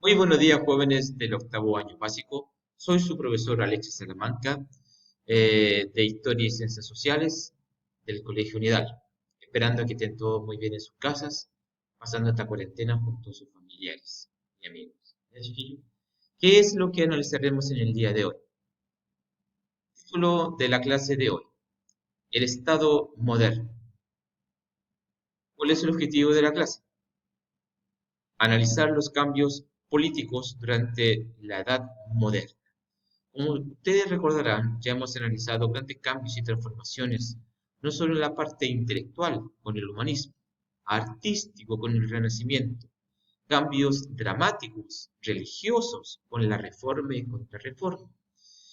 Muy buenos días, jóvenes del octavo año básico. Soy su profesor Alexis Salamanca, de Historia y Ciencias Sociales del Colegio Unidad. Esperando que estén todos muy bien en sus casas, pasando esta cuarentena junto a sus familiares y amigos. ¿Qué es lo que analizaremos en el día de hoy? Título de la clase de hoy: El Estado moderno. ¿Cuál es el objetivo de la clase? Analizar los cambios políticos durante la Edad Moderna. Como ustedes recordarán, ya hemos analizado grandes cambios y transformaciones, no solo en la parte intelectual con el humanismo, artístico con el Renacimiento, cambios dramáticos, religiosos con la Reforma y Contrarreforma.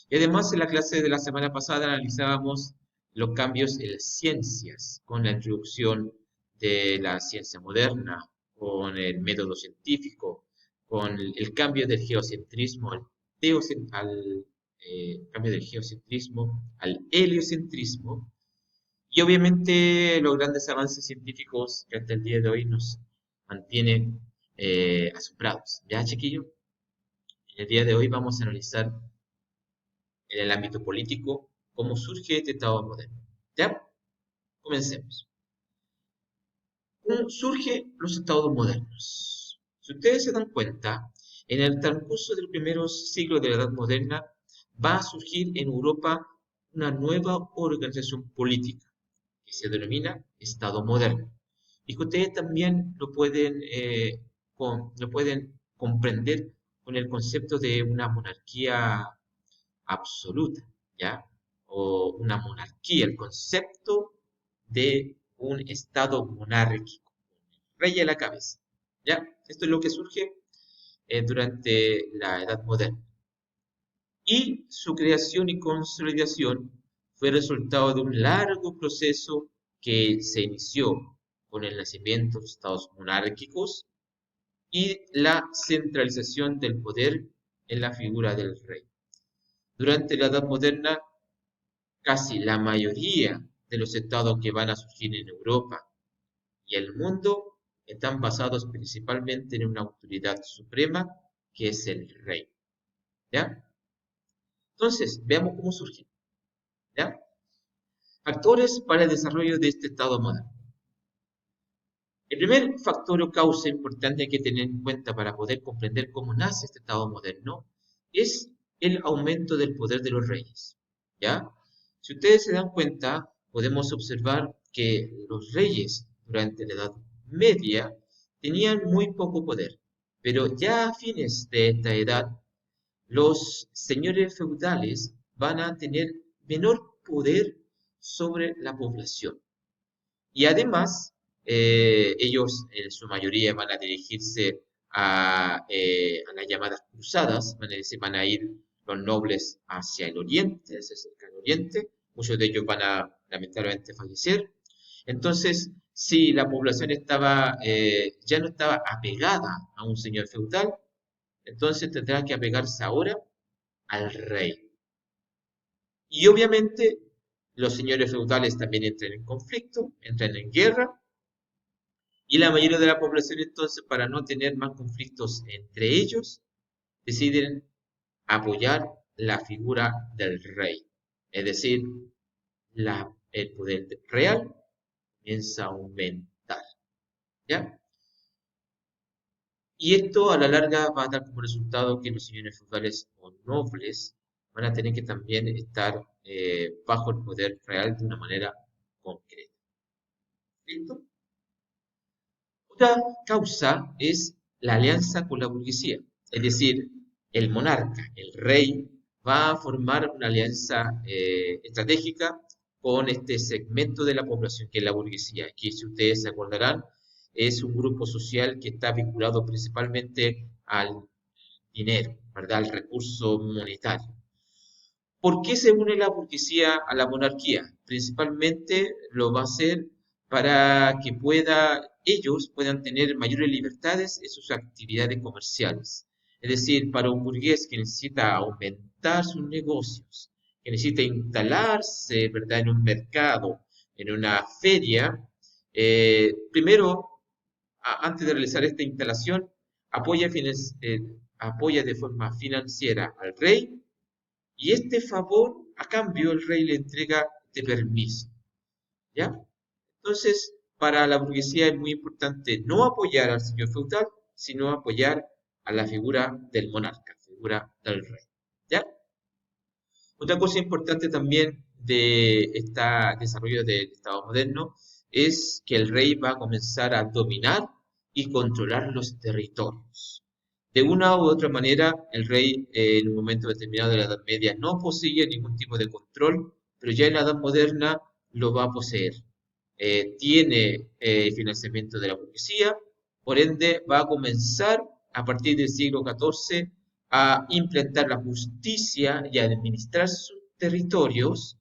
Y además en la clase de la semana pasada analizábamos los cambios en las ciencias, con la introducción de la ciencia moderna, con el método científico, con el cambio del geocentrismo cambio del geocentrismo al heliocentrismo, y obviamente los grandes avances científicos que hasta el día de hoy nos mantienen asombrados. ¿Ya, chiquillo? En el día de hoy vamos a analizar en el ámbito político cómo surge este Estado moderno. ¿Ya? Comencemos. ¿Cómo surgen los Estados modernos? Si ustedes se dan cuenta, en el transcurso de los primeros siglos de la Edad Moderna va a surgir en Europa una nueva organización política que se denomina Estado moderno. Y que ustedes también lo pueden comprender con el concepto de una monarquía absoluta, ¿ya? O una monarquía, el concepto de un estado monárquico, rey a la cabeza, ¿ya? Esto es lo que surge durante la Edad Moderna. Y su creación y consolidación fue resultado de un largo proceso que se inició con el nacimiento de los estados monárquicos y la centralización del poder en la figura del rey. Durante la Edad Moderna, casi la mayoría de los estados que van a surgir en Europa y el mundo están basados principalmente en una autoridad suprema que es el rey. ¿Ya? Entonces, veamos cómo surge. ¿Ya? Factores para el desarrollo de este estado moderno. El primer factor o causa importante que hay que tener en cuenta para poder comprender cómo nace este estado moderno es el aumento del poder de los reyes. ¿Ya? Si ustedes se dan cuenta, podemos observar que los reyes durante la Edad Media tenían muy poco poder, pero ya a fines de esta edad, los señores feudales van a tener menor poder sobre la población. Y además, ellos en su mayoría van a dirigirse a las llamadas cruzadas, van a ir los nobles hacia el oriente, hacia el cercano oriente, muchos de ellos van a lamentablemente fallecer. Entonces, si la población ya no estaba apegada a un señor feudal, entonces tendrá que apegarse ahora al rey. Y obviamente los señores feudales también entran en conflicto, entran en guerra, y la mayoría de la población entonces, para no tener más conflictos entre ellos, deciden apoyar la figura del rey. Es decir, el poder real comienza a aumentar. ¿Ya? Y esto a la larga va a dar como resultado que los señores feudales o nobles van a tener que también estar bajo el poder real de una manera concreta. ¿Listo? Otra causa es la alianza con la burguesía, es decir, el monarca, el rey, va a formar una alianza estratégica con este segmento de la población que es la burguesía, que si ustedes se acordarán, es un grupo social que está vinculado principalmente al dinero, ¿verdad? Al recurso monetario. ¿Por qué se une la burguesía a la monarquía? Principalmente lo va a hacer para que ellos puedan tener mayores libertades en sus actividades comerciales. Es decir, para un burgués que necesita aumentar sus negocios, que necesita instalarse, ¿verdad?, en un mercado, en una feria, primero, antes de realizar esta instalación, apoya, apoya de forma financiera al rey y este favor, a cambio, el rey le entrega de permiso, ¿ya? Entonces, para la burguesía es muy importante no apoyar al señor feudal, sino apoyar a la figura del monarca, figura del rey, ¿ya? Otra cosa importante también de este desarrollo del Estado moderno es que el rey va a comenzar a dominar y controlar los territorios. De una u otra manera, el rey en un momento determinado de la Edad Media no poseía ningún tipo de control, pero ya en la Edad Moderna lo va a poseer. Tiene financiamiento de la burguesía, por ende va a comenzar a partir del siglo XIV a implantar la justicia y a administrar sus territorios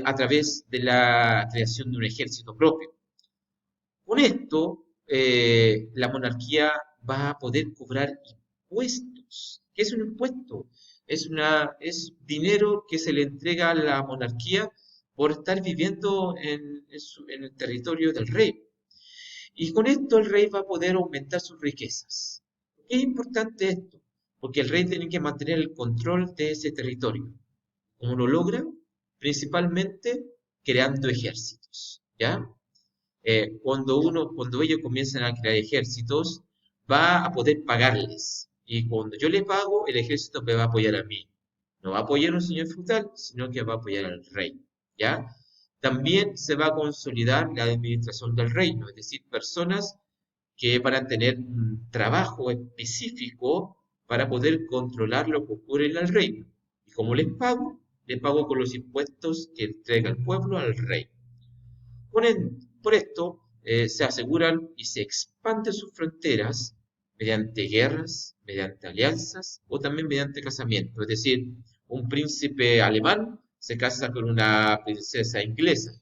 a través de la creación de un ejército propio. Con esto, la monarquía va a poder cobrar impuestos. ¿Qué es un impuesto? Es dinero que se le entrega a la monarquía por estar viviendo en el territorio del rey. Y con esto el rey va a poder aumentar sus riquezas. ¿Por qué es importante esto? Porque el rey tiene que mantener el control de ese territorio. ¿Cómo lo logra? Principalmente creando ejércitos, ¿ya? Cuando ellos comienzan a crear ejércitos, va a poder pagarles. Y cuando yo le pago, el ejército me va a apoyar a mí. No va a apoyar a un señor feudal, sino que va a apoyar al rey, ¿ya? También se va a consolidar la administración del reino, es decir, personas que van a tener un trabajo específico para poder controlar lo que ocurre en el reino. ¿Y cómo les pago? Les pago con los impuestos que entrega el pueblo al rey. Por esto, se aseguran y se expanden sus fronteras mediante guerras, mediante alianzas o también mediante casamiento. Es decir, un príncipe alemán se casa con una princesa inglesa,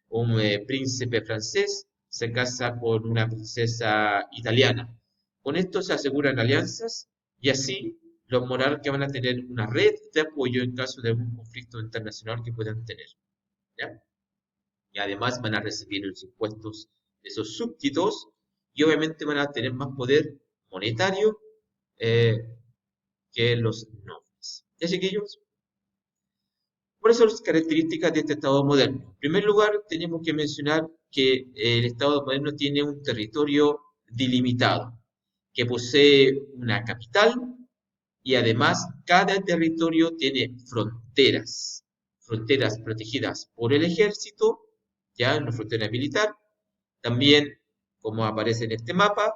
un príncipe francés se casa con una princesa italiana. Con esto se aseguran alianzas y así los monarcas van a tener una red de apoyo en caso de algún conflicto internacional que puedan tener, ¿ya? Y además van a recibir los impuestos de esos súbditos y obviamente van a tener más poder monetario eh, que los nobles. ¿Ya chiquillos? ¿Cuáles son las características de este Estado moderno? En primer lugar, tenemos que mencionar que el Estado moderno tiene un territorio delimitado, que posee una capital y además cada territorio tiene fronteras, fronteras protegidas por el ejército, ya en la frontera militar. También, como aparece en este mapa,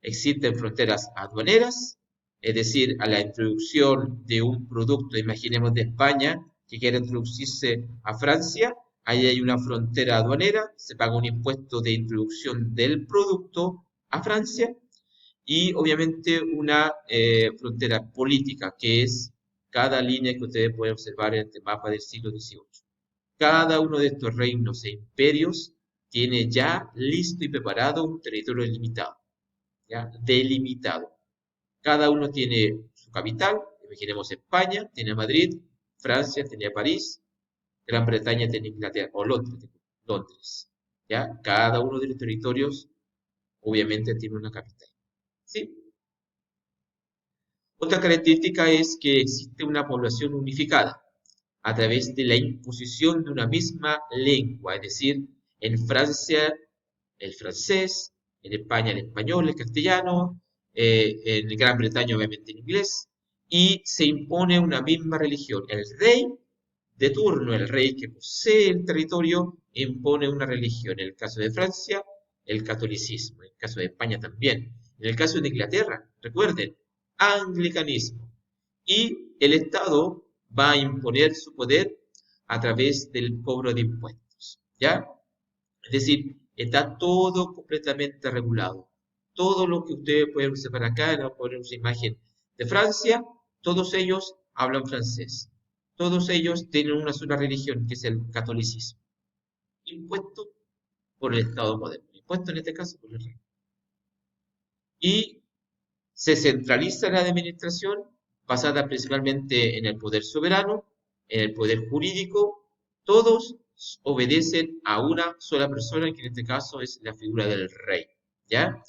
existen fronteras aduaneras, es decir, a la introducción de un producto, imaginemos de España, que quiere introducirse a Francia, ahí hay una frontera aduanera, se paga un impuesto de introducción del producto a Francia, y obviamente una frontera política, que es cada línea que ustedes pueden observar en este mapa del siglo XVIII. Cada uno de estos reinos e imperios tiene ya listo y preparado un territorio delimitado, ¿ya? Delimitado. Cada uno tiene su capital, imaginemos España, tiene Madrid, Francia tiene París, Gran Bretaña tiene Inglaterra, o Londres, Londres, ¿ya? Cada uno de los territorios obviamente tiene una capital, ¿sí? Otra característica es que existe una población unificada a través de la imposición de una misma lengua, es decir, en Francia el francés, en España el español, el castellano, en Gran Bretaña obviamente el inglés, y se impone una misma religión. El rey de turno, el rey que posee el territorio, impone una religión. En el caso de Francia, el catolicismo. En el caso de España también. En el caso de Inglaterra, recuerden, anglicanismo. Y el Estado va a imponer su poder a través del cobro de impuestos. ¿Ya? Es decir, está todo completamente regulado. Todo lo que ustedes pueden observar acá, ¿no? Poner una imagen de Francia, todos ellos hablan francés. Todos ellos tienen una sola religión, que es el catolicismo. Impuesto por el Estado moderno. Impuesto en este caso por el rey. Y se centraliza la administración basada principalmente en el poder soberano, en el poder jurídico. Todos obedecen a una sola persona, que en este caso es la figura del rey, ¿ya?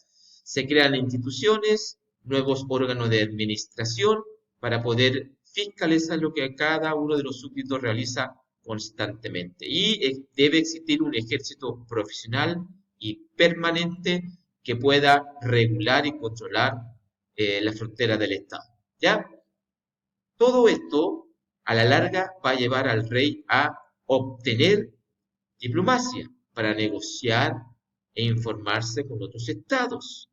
Se crean instituciones, nuevos órganos de administración para poder fiscalizar lo que cada uno de los súbditos realiza constantemente. Y debe existir un ejército profesional y permanente que pueda regular y controlar la frontera del Estado. ¿Ya? Todo esto, a la larga, va a llevar al rey a obtener diplomacia para negociar e informarse con otros estados.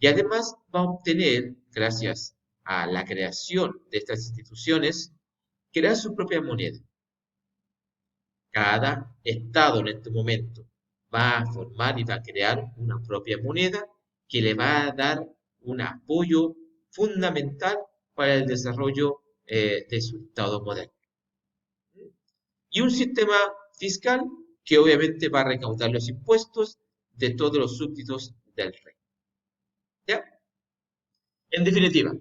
Y además va a obtener, gracias a la creación de estas instituciones, crear su propia moneda. Cada estado en este momento va a formar y va a crear una propia moneda que le va a dar un apoyo fundamental para el desarrollo de su estado moderno. Y un sistema fiscal que obviamente va a recaudar los impuestos de todos los súbditos del rey. ¿Ya? En definitiva,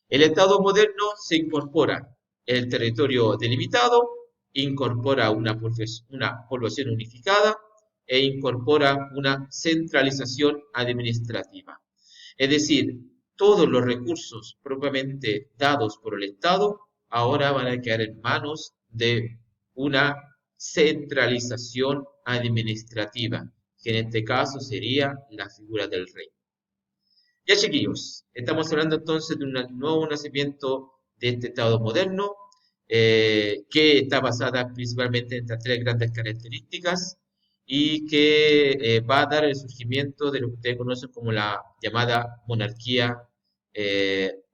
el Estado moderno se incorpora en el territorio delimitado, incorpora una población unificada e incorpora una centralización administrativa. Es decir, todos los recursos propiamente dados por el Estado ahora van a quedar en manos de una centralización administrativa, que en este caso sería la figura del rey. Ya chiquillos, estamos hablando entonces de un nuevo nacimiento de este Estado moderno, que está basada principalmente en estas tres grandes características y que va a dar el surgimiento de lo que ustedes conocen como la llamada monarquía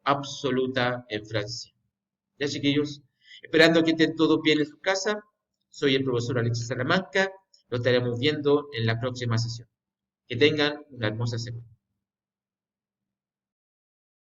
absoluta en Francia. Ya chiquillos, esperando que estén todos bien en su casa, soy el profesor Alexis Salamanca, lo estaremos viendo en la próxima sesión. Que tengan una hermosa semana.